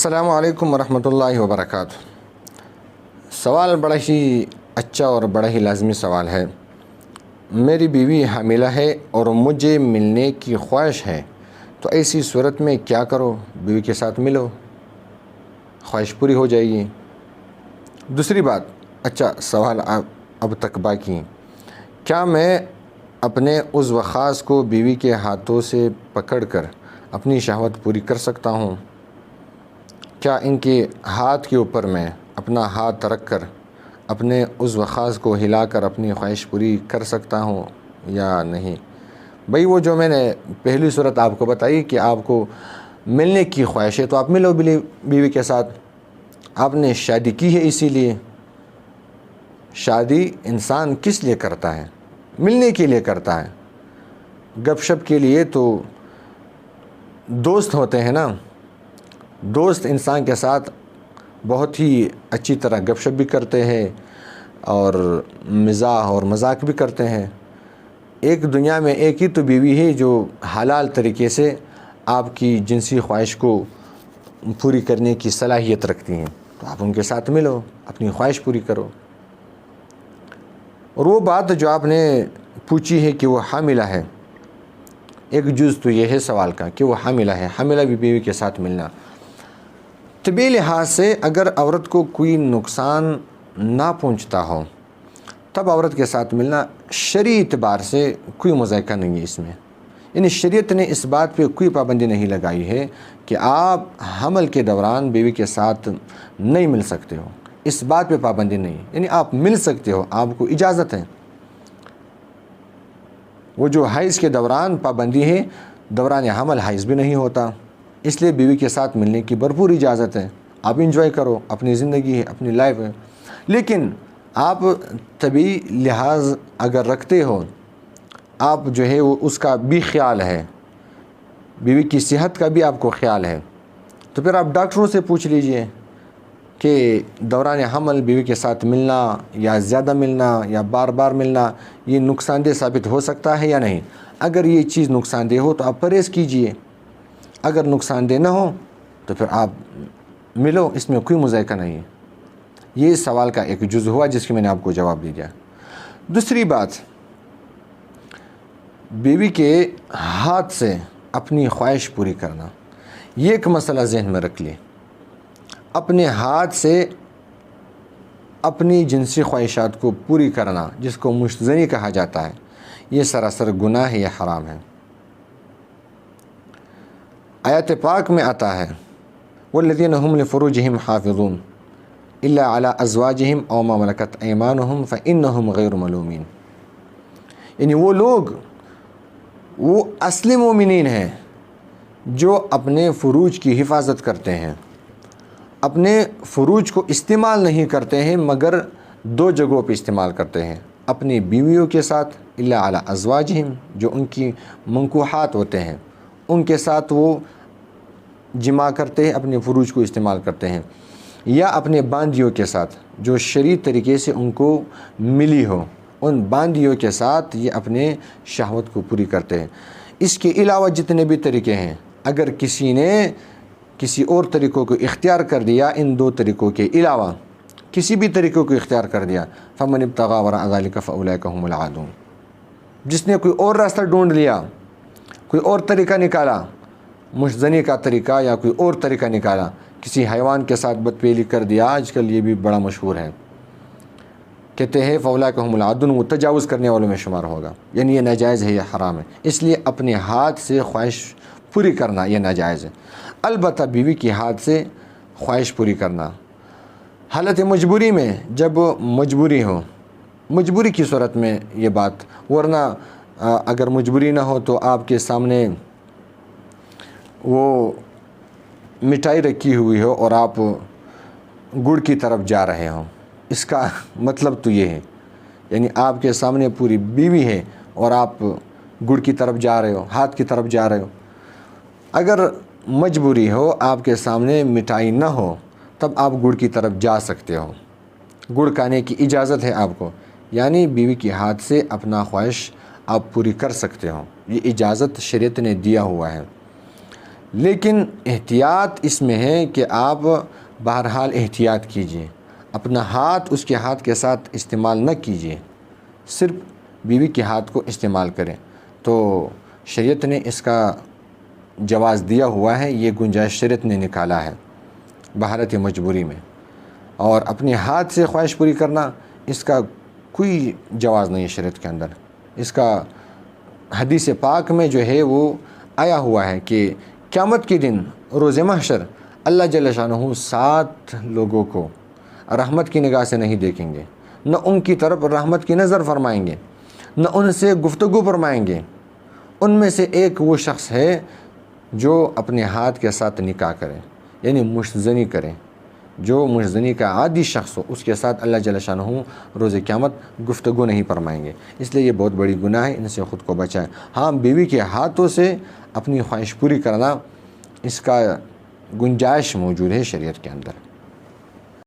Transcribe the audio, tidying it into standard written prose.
السلام علیکم ورحمۃ اللہ وبرکاتہ۔ سوال بڑا ہی اچھا اور بڑا ہی لازمی سوال ہے۔ میری بیوی حاملہ ہے اور مجھے ملنے کی خواہش ہے، تو ایسی صورت میں کیا کرو؟ بیوی کے ساتھ ملو، خواہش پوری ہو جائے گی۔ دوسری بات، اچھا سوال اب تک باقی، کیا میں اپنے عضو خاص کو بیوی کے ہاتھوں سے پکڑ کر اپنی شہوت پوری کر سکتا ہوں؟ کیا ان کے ہاتھ کے اوپر میں اپنا ہاتھ رکھ کر اپنے عضو خاص کو ہلا کر اپنی خواہش پوری کر سکتا ہوں یا نہیں؟ بھئی وہ جو میں نے پہلی صورت آپ کو بتائی کہ آپ کو ملنے کی خواہش ہے تو آپ ملو بیوی کے ساتھ۔ آپ نے شادی کی ہے، اسی لیے شادی انسان کس لیے کرتا ہے؟ ملنے کے لیے کرتا ہے۔ گپ شپ کے لیے تو دوست ہوتے ہیں نا، دوست انسان کے ساتھ بہت ہی اچھی طرح گپ شپ بھی کرتے ہیں اور مزاح اور مذاق بھی کرتے ہیں۔ ایک دنیا میں ایک ہی تو بیوی ہے جو حلال طریقے سے آپ کی جنسی خواہش کو پوری کرنے کی صلاحیت رکھتی ہیں، تو آپ ان کے ساتھ ملو، اپنی خواہش پوری کرو۔ اور وہ بات جو آپ نے پوچھی ہے کہ وہ حاملہ ہے، ایک جز تو یہ ہے سوال کا کہ وہ حاملہ ہے، حاملہ بھی بیوی کے ساتھ ملنا۔ طبی لحاظ سے اگر عورت کو کوئی نقصان نہ پہنچتا ہو تب عورت کے ساتھ ملنا شرعی اعتبار سے کوئی مذائقہ نہیں ہے اس میں، یعنی شریعت نے اس بات پہ کوئی پابندی نہیں لگائی ہے کہ آپ حمل کے دوران بیوی کے ساتھ نہیں مل سکتے ہو، اس بات پہ پابندی نہیں، یعنی آپ مل سکتے ہو، آپ کو اجازت ہے۔ وہ جو حیض کے دوران پابندی ہے، دوران حمل حیض بھی نہیں ہوتا، اس لیے بیوی کے ساتھ ملنے کی بھرپور اجازت ہے۔ آپ انجوائے کرو، اپنی زندگی ہے، اپنی لائف ہے، لیکن آپ طبی لحاظ اگر رکھتے ہو، آپ جو ہے وہ اس کا بھی خیال ہے، بیوی کی صحت کا بھی آپ کو خیال ہے، تو پھر آپ ڈاکٹروں سے پوچھ لیجئے کہ دوران حمل بیوی کے ساتھ ملنا یا زیادہ ملنا یا بار بار ملنا یہ نقصان دہ ثابت ہو سکتا ہے یا نہیں۔ اگر یہ چیز نقصان دہ ہو تو آپ پرہیز کیجئے، اگر نقصان دہ نہ ہو تو پھر آپ ملو، اس میں کوئی مذائقہ نہیں ہے۔ یہ سوال کا ایک جز ہوا جس کی میں نے آپ کو جواب دیا۔ دوسری بات، بیوی کے ہاتھ سے اپنی خواہش پوری کرنا، یہ ایک مسئلہ ذہن میں رکھ لیں۔ اپنے ہاتھ سے اپنی جنسی خواہشات کو پوری کرنا، جس کو مشتزنی کہا جاتا ہے، یہ سراسر گناہ ہے، یہ حرام ہے۔ آیات پاک میں آتا ہے وَالَّذِينَ هُمْ لِفُرُوجِهِمْ حَافِظُونَ إِلَّا عَلَىٰ أَزْوَاجِهِمْ أَوْ مَا مَلَكَتْ أَيْمَانُهُمْ فَإِنَّهُمْ غَيْرُ مَلُومِينَ، یعنی وہ لوگ، وہ اصلی مومنین ہیں جو اپنے فروج کی حفاظت کرتے ہیں، اپنے فروج کو استعمال نہیں کرتے ہیں مگر دو جگہوں پہ استعمال کرتے ہیں، اپنی بیویوں کے ساتھ إِلَّا عَلَىٰ أَزْوَاجِهِمْ، جو ان کی منکوحات ہوتے ہیں، ان کے ساتھ وہ جمع کرتے ہیں، اپنے فروج کو استعمال کرتے ہیں، یا اپنے باندیوں کے ساتھ جو شرعی طریقے سے ان کو ملی ہو، ان باندیوں کے ساتھ یہ اپنے شہوت کو پوری کرتے ہیں۔ اس کے علاوہ جتنے بھی طریقے ہیں، اگر کسی نے کسی اور طریقوں کو اختیار کر دیا، ان دو طریقوں کے علاوہ کسی بھی طریقوں کو اختیار کر دیا، فَمَنِ ابْتَغَىٰ وَرَاءَ ذَٰلِكَ فَأُولَٰئِكَ هُمُ الْعَادُونَ، جس نے کوئی اور راستہ ڈھونڈ لیا، کوئی اور طریقہ نکالا، مشتزنی کا طریقہ یا کوئی اور طریقہ نکالا، کسی حیوان کے ساتھ بدپیلی کر دیا، آج کل یہ بھی بڑا مشہور ہے، کہتے ہیں فَأُولَٰئِكَ هُمُ الْعَادُونَ، وہ تجاوز کرنے والوں میں شمار ہوگا، یعنی یہ ناجائز ہے، یہ حرام ہے۔ اس لیے اپنے ہاتھ سے خواہش پوری کرنا یہ ناجائز ہے۔ البتہ بیوی کے ہاتھ سے خواہش پوری کرنا حالت مجبوری میں، جب مجبوری ہو، مجبوری کی صورت میں یہ بات، ورنہ اگر مجبوری نہ ہو تو آپ کے سامنے وہ مٹھائی رکھی ہوئی ہو اور آپ گڑ کی طرف جا رہے ہوں، اس کا مطلب تو یہ ہے، یعنی آپ کے سامنے پوری بیوی ہے اور آپ گڑ کی طرف جا رہے ہو، ہاتھ کی طرف جا رہے ہو۔ اگر مجبوری ہو، آپ کے سامنے مٹھائی نہ ہو، تب آپ گڑ کی طرف جا سکتے ہو، گڑ کھانے کی اجازت ہے آپ کو، یعنی بیوی کے ہاتھ سے اپنا خواہش آپ پوری کر سکتے ہو، یہ اجازت شریعت نے دیا ہوا ہے۔ لیکن احتیاط اس میں ہے کہ آپ بہرحال احتیاط کیجئے، اپنا ہاتھ اس کے ہاتھ کے ساتھ استعمال نہ کیجئے، صرف بیوی کے ہاتھ کو استعمال کریں۔ تو شریعت نے اس کا جواز دیا ہوا ہے، یہ گنجائش شریعت نے نکالا ہے بحالت مجبوری میں، اور اپنے ہاتھ سے خواہش پوری کرنا اس کا کوئی جواز نہیں ہے شریعت کے اندر۔ اس کا حدیث پاک میں جو ہے وہ آیا ہوا ہے کہ قیامت کے دن روز محشر اللہ جل شانہ 7 لوگوں کو رحمت کی نگاہ سے نہیں دیکھیں گے، نہ ان کی طرف رحمت کی نظر فرمائیں گے، نہ ان سے گفتگو فرمائیں گے۔ ان میں سے ایک وہ شخص ہے جو اپنے ہاتھ کے ساتھ نکاح کرے، یعنی مشتزنی کرے۔ جو مشتزنی کا عادی شخص ہو اس کے ساتھ اللہ جل شانہ روز قیامت گفتگو نہیں فرمائیں گے۔ اس لیے یہ بہت بڑی گناہ ہے، ان سے خود کو بچائیں۔ ہاں، بیوی کے ہاتھوں سے اپنی خواہش پوری کرنا، اس کا گنجائش موجود ہے شریعت کے اندر۔